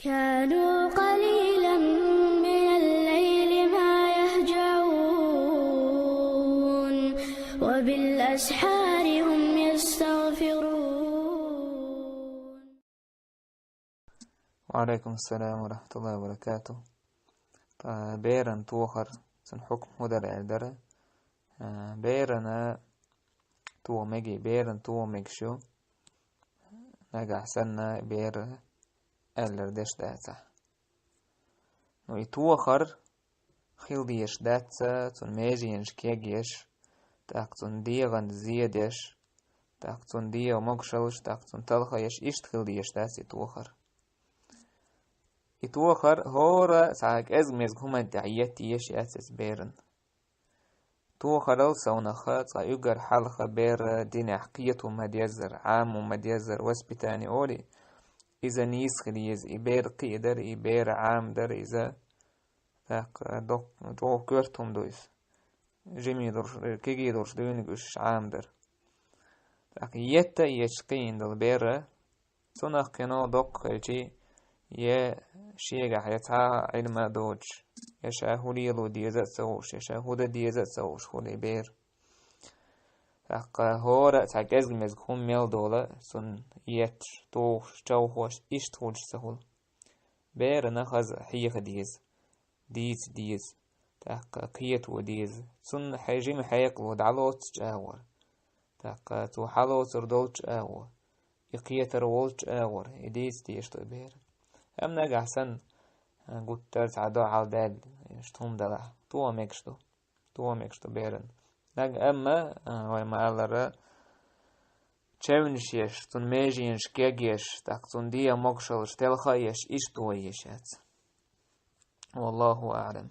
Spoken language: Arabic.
كانوا قليلا من الليل ما يهجعون وبالأسحار هم يستغفرون. وعليكم السلام ورحمة الله وبركاته. بيرن توخر سن حكم هدر الدر بيرن تو مجي بيرن تو مجشو نجح سنة بير الردش داتا نو يتوخر خيل ديش داتا تون ميجينش كيجيش تاقتون ديغن زيدش تاقتون ديغ مقشلش تاقتون تلخيش إشت خيل ديش داتا يتوخر يتوخر هورا ساق ازمز هما دعيتي يش أسس بيرن توخر سونخا تا يقر حلقة بير دين حقية ومديزر عام ومديزر وسبتاني أولي إذا نيسخليز إبير قيدر إبير عام در إذا تاق دوك كورتهم دويس جميع دور كيجي دورش دوينيقش عام در تاق يتا يشقين دل بير سونخ كنو دوك خلجي يه شيغا يتا علم دوج يشاهولي لو ديزت سوش يشاهود ديزت سوش خولي بير تاق هورا تاق ازمز هم ميل دولا سن يت توش جوهوش إشتوش سهول بير نخز حيخ ديز تاق قيت وديز سن حجم حيق ودعلوت جاور تاق تو حلوت ردوش آور يقيتر وولش آور ديز ديشتو بير أم نجح سن قلت ترس عدو عالداد يشتهم دلع تو ميكشتو بيرن نج أما وما ألرا تشاونشيش تون ميجينش كيجيش تاقتون ديا مقشلش تلخيش إشتو يشات والله أعلم.